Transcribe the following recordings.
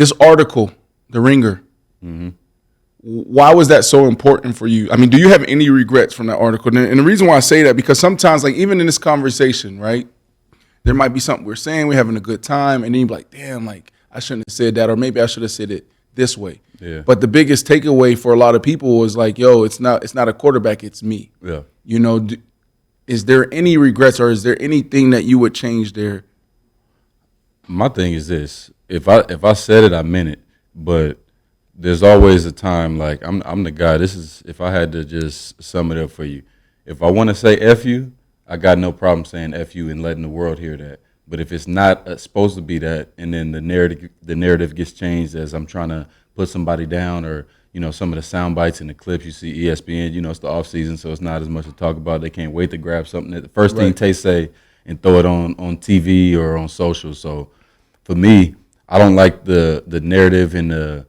This article, The Ringer. Mm-hmm. Why was that so important for you? I mean, do you have any regrets from that article? And the reason why I say that, because sometimes, like, even in this conversation, right, there might be something we're saying, we're having a good time, and then you're like, damn, like, I shouldn't have said that, or maybe I should have said it this way. Yeah. But the biggest takeaway for a lot of people was like, yo, it's not a quarterback, it's me. Yeah. You know, is there any regrets, or is there anything that you would change there? My thing is this: if I said it, I meant it. But there's always a time, like I'm the guy. This is, if I had to just sum it up for you. If I want to say F you, I got no problem saying F you and letting the world hear that. But if it's not supposed to be that, and then the narrative gets changed as I'm trying to put somebody down, or some of the sound bites and the clips you see ESPN, it's the off season, so it's not as much to talk about. They can't wait to grab something that the first thing Tay say and throw it on TV or on social. So for me, I don't like the narrative, and the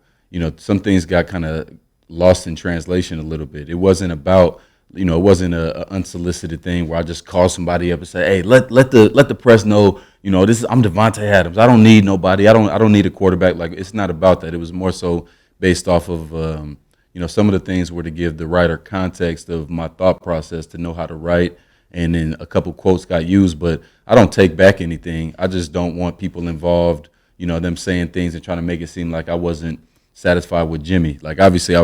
some things got kind of lost in translation a little bit. It wasn't about it wasn't a unsolicited thing where I just call somebody up and say, hey, let the press know, I'm Davante Adams. I don't need nobody. I don't need a quarterback. Like, it's not about that. It was more so based off of some of the things were to give the writer context of my thought process, to know how to write, and then a couple quotes got used, but I don't take back anything. I just don't want people involved, them saying things and trying to make it seem like I wasn't satisfied with Jimmy. Like, obviously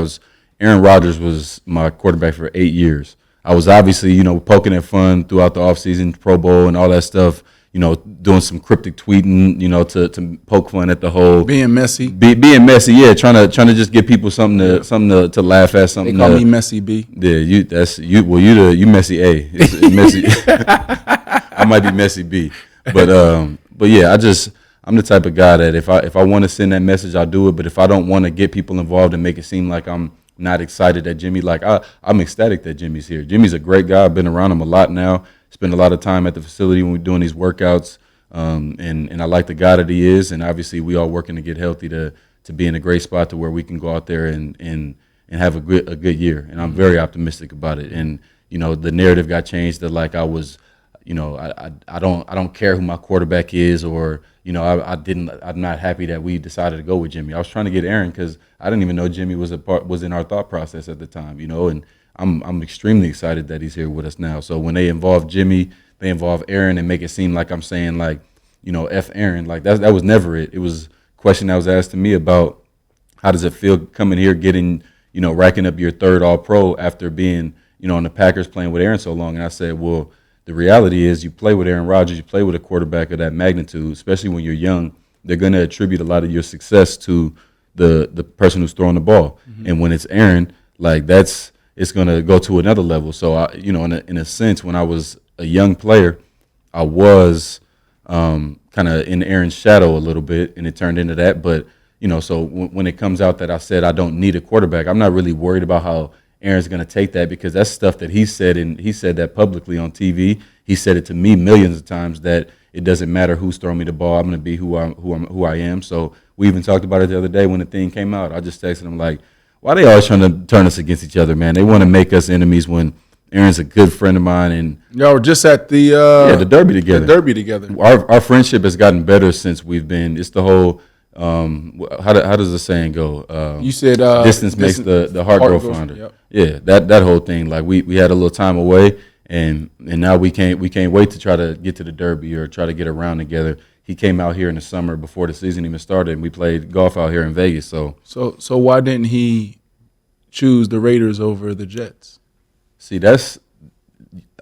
Aaron Rodgers was my quarterback for 8 years. I was obviously, poking at fun throughout the offseason, Pro Bowl and all that stuff, doing some cryptic tweeting, to poke fun at the whole being messy. Being messy, yeah, trying to just give people something to laugh at, something. They call me Messy B. Yeah, you Messy A. It's messy. I might be Messy B. But yeah, I'm the type of guy that if I want to send that message, I'll do it. But if I don't want to get people involved and make it seem like I'm not excited that Jimmy, like I'm ecstatic that Jimmy's here. Jimmy's a great guy. I've been around him a lot now. Spend a lot of time at the facility when we're doing these workouts. And I like the guy that he is. And obviously we all working to get healthy to be in a great spot to where we can go out there and have a good year. And I'm very optimistic about it. And, the narrative got changed to like I was, I don't care who my quarterback is, or I'm not happy that we decided to go with Jimmy. I was trying to get Aaron because I didn't even know Jimmy was in our thought process at the time, and I'm extremely excited that he's here with us now. So when they involve Jimmy, they involve Aaron and make it seem like I'm saying like, F Aaron, like that was never it. It was a question that was asked to me about how does it feel coming here, getting, racking up your third All-Pro after being, on the Packers playing with Aaron so long. And I said, well, the reality is you play with Aaron Rodgers, you play with a quarterback of that magnitude, especially when you're young, they're going to attribute a lot of your success to the person who's throwing the ball. Mm-hmm. And when it's Aaron, like it's going to go to another level. So, in a sense, when I was a young player, I was kind of in Aaron's shadow a little bit, and it turned into that. But, so when it comes out that I said I don't need a quarterback, I'm not really worried about how Aaron's going to take that, because that's stuff that he said, and he said that publicly on TV. He said it to me millions of times that it doesn't matter who's throwing me the ball. I'm going to be who I am. So we even talked about it the other day when the thing came out. I just texted him like, why are they always trying to turn us against each other, man? They want to make us enemies when Aaron's a good friend of mine. And y'all just at the Derby together. The Derby together. Our friendship has gotten better since we've been. It's the whole. How does the saying go? You said distance makes the heart grow fonder. Yep. Yeah, that whole thing. Like we had a little time away, and now we can't wait to try to get to the Derby or try to get around together. He came out here in the summer before the season even started, and we played golf out here in Vegas. So why didn't he choose the Raiders over the Jets? See,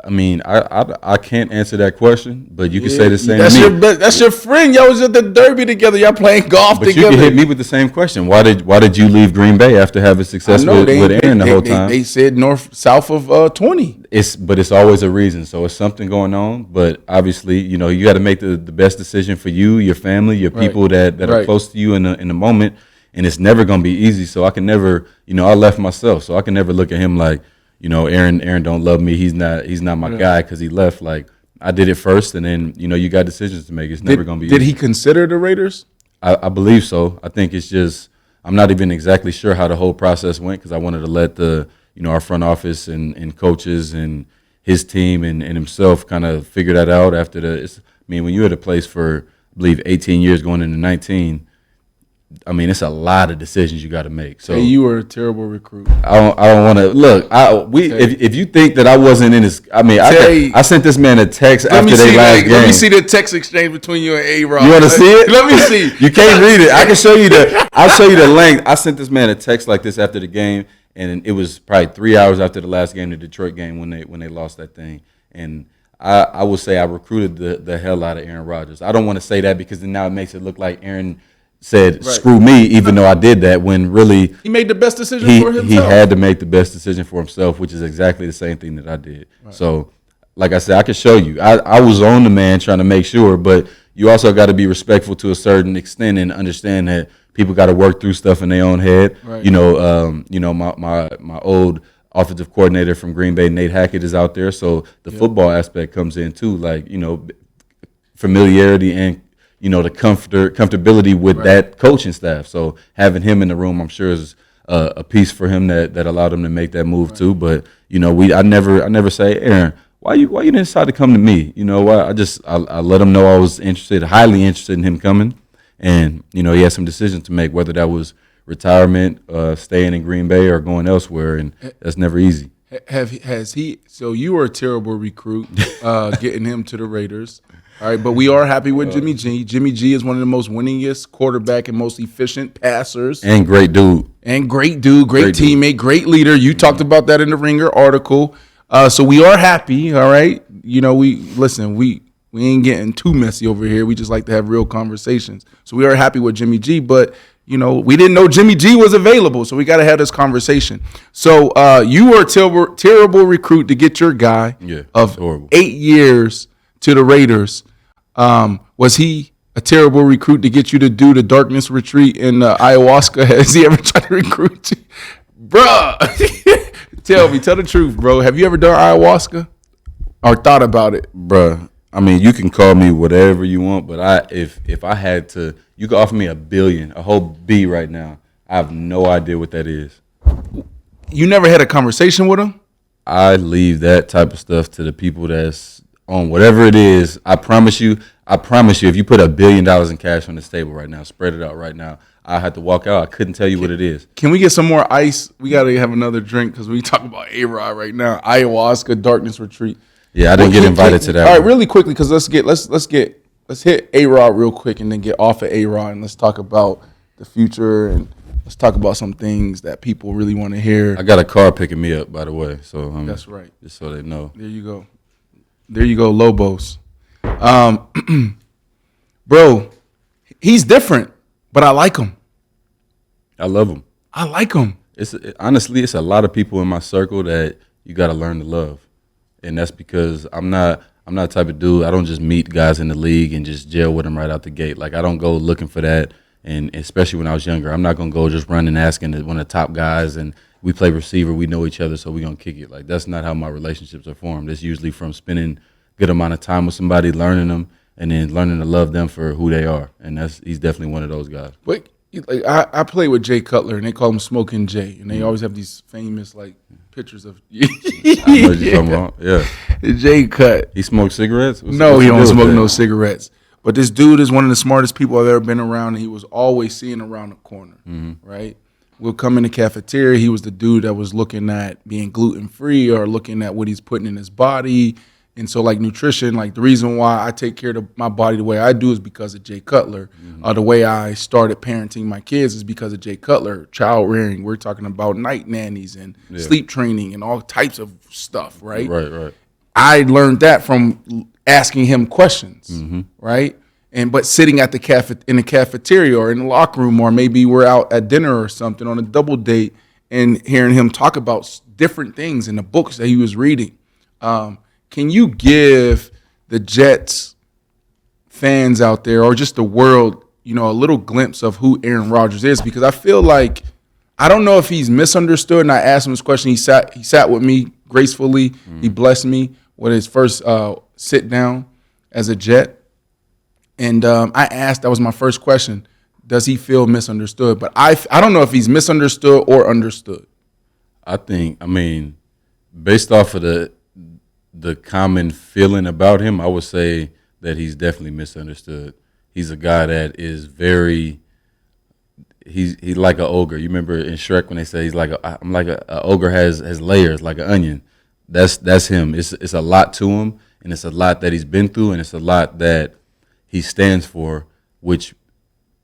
I can't answer that question, but you can say the same to me. That's your friend. Y'all was at the Derby together. Y'all playing golf together. But you can hit me with the same question. Why did you leave Green Bay after having success with Aaron the whole time? They said south of 20. It's always a reason. So it's something going on. But obviously, you got to make the best decision for you, your family, your people that are close to you in the moment. And it's never going to be easy. So I can never, I left myself. So I can never look at him like, Aaron don't love me. He's not my guy because he left. Like, I did it first, and then, you got decisions to make. It's never going to be easy. Did he consider the Raiders? I believe so. I think it's just, I'm not even exactly sure how the whole process went, because I wanted to let our front office and coaches and his team and himself kind of figure that out after when you're at a place for, I believe, 18 years going into 19, I mean, it's a lot of decisions you got to make. So hey, you were a terrible recruit. I don't want to look. If you think that I wasn't in this, I mean, I sent this man a text after their last game. Let me see the text exchange between you and A-Rod. You want to see it? Let me see. You can't read it. I can show you I'll show you the length. I sent this man a text like this after the game, and it was probably 3 hours after the last game, the Detroit game, when they lost that thing. And I would say I recruited the hell out of Aaron Rodgers. I don't want to say that because then now it makes it look like Aaron said, screw me, even though I did that, when really he made the best decision for himself. He had to make the best decision for himself, which is exactly the same thing that I did. Right. So, like I said, I can show you. I was on the man trying to make sure, but you also got to be respectful to a certain extent and understand that people got to work through stuff in their own head. Right. My old offensive coordinator from Green Bay, Nate Hackett, is out there, so the football aspect comes in too, like, familiarity and the comfortability with that coaching staff. So having him in the room, I'm sure, is a piece for him that allowed him to make that move too. But I never say, Aaron, why you didn't decide to come to me? I let him know I was highly interested in him coming, and he had some decisions to make, whether that was retirement, staying in Green Bay, or going elsewhere, and that's never easy. Has he? So you were a terrible recruit, getting him to the Raiders. All right, but we are happy with Jimmy G. Jimmy G is one of the most winningest quarterback and most efficient passers. And great dude. Great teammate, great leader. You talked about that in the Ringer article. So we are happy, all right? We ain't getting too messy over here. We just like to have real conversations. So we are happy with Jimmy G, but we didn't know Jimmy G was available, so we got to have this conversation. So you were a terrible recruit to get your guy of 8 years to the Raiders. Was he a terrible recruit to get you to do the darkness retreat in ayahuasca? Has he ever tried to recruit you? Bruh, tell the truth, bro. Have you ever done ayahuasca or thought about it? Bruh, I mean, you can call me whatever you want, but if I had to, you could offer me $1 billion, a whole B right now. I have no idea what that is. You never had a conversation with him? I leave that type of stuff to the people that's on whatever it is. I promise you, if you put $1 billion in cash on this table right now, spread it out right now, I had to walk out. I couldn't tell you what it is. Can we get some more ice? We got to have another drink because we talk about A-Rod right now. Ayahuasca, darkness retreat. Yeah, I didn't get invited to that. All right, really quickly, because let's hit A-Rod real quick and then get off of A-Rod, and let's talk about the future, and let's talk about some things that people really want to hear. I got a car picking me up, by the way. So that's right. Just so they know. There you go, Lobos. Bro, he's different, but I like him. I love him. I like him. Honestly, it's a lot of people in my circle that you got to learn to love. And that's because I'm not the type of dude, I don't just meet guys in the league and just gel with them right out the gate. Like, I don't go looking for that. And especially when I was younger, I'm not going to go just running asking one of the top guys, and we play receiver, we know each other, so we're going to kick it. Like, that's not how my relationships are formed. It's usually from spending good amount of time with somebody, learning them, and then learning to love them for who they are. And he's definitely one of those guys. But I play with Jay Cutler, and they call him Smoking Jay, and they always have these famous pictures of. I know what you're talking about. Yeah, Jay Cut. He smokes cigarettes? No, he don't smoke no cigarettes. But this dude is one of the smartest people I've ever been around, and he was always seeing around the corner, right? We'll come in the cafeteria. He was the dude that was looking at being gluten-free or looking at what he's putting in his body. And so, nutrition, the reason why I take care of my body the way I do is because of Jay Cutler. The way I started parenting my kids is because of Jay Cutler. Child rearing, we're talking about night nannies and sleep training and all types of stuff, right? Right. I learned that from asking him questions, right? But sitting at in the cafeteria or in the locker room, or maybe we're out at dinner or something on a double date, and hearing him talk about different things in the books that he was reading. Can you give the Jets fans out there, or just the world, a little glimpse of who Aaron Rodgers is? Because I feel like, I don't know if he's misunderstood, and I asked him this question. He sat with me gracefully. He blessed me with his first sit down as a Jet. And I asked, that was my first question, does he feel misunderstood? But I don't know if he's misunderstood or understood. I mean, based off of the common feeling about him, I would say that he's definitely misunderstood. He's a guy that is very he's like an ogre. You remember in Shrek when they say I'm like a ogre has layers like an onion. That's him. It's a lot to him, and it's a lot that he's been through, and it's a lot that he stands for, which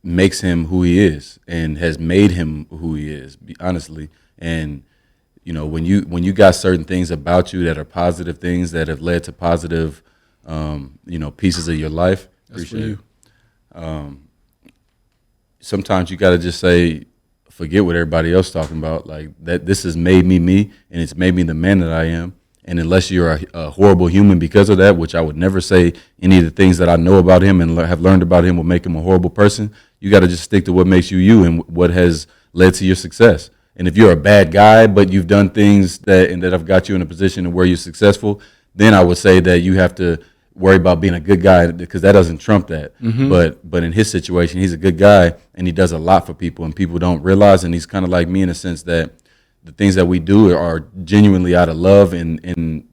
makes him who he is and has made him who he is. Honestly, and when you got certain things about you that are positive things that have led to positive, pieces of your life. That's for you. Sometimes you got to just say, forget what everybody else talking about. Like that, this has made me, and it's made me the man that I am. And unless you're a horrible human because of that, which I would never say any of the things that I know about him and have learned about him will make him a horrible person. You got to just stick to what makes you you and what has led to your success. And if you're a bad guy, but you've done things that have got you in a position where you're successful, then I would say that you have to worry about being a good guy, because that doesn't trump that. Mm-hmm. But in his situation, he's a good guy and he does a lot for people, and people don't realize. And he's kind of like me in a sense that the things that we do are genuinely out of love and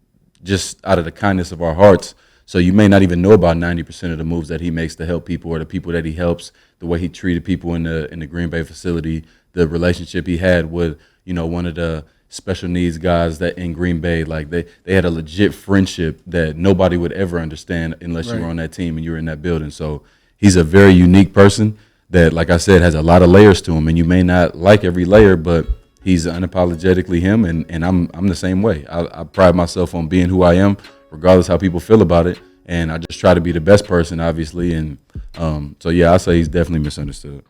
just out of the kindness of our hearts. So you may not even know about 90% of the moves that he makes to help people, or the people that he helps, the way he treated people in the Green Bay facility, the relationship he had with one of the special needs guys that in Green Bay, like they had a legit friendship that nobody would ever understand unless you were on that team and you were in that building. So he's a very unique person that, like I said, has a lot of layers to him, and you may not like every layer, but he's unapologetically him, and I'm the same way. I pride myself on being who I am, regardless how people feel about it, and I just try to be the best person, obviously. And so yeah, I say he's definitely misunderstood.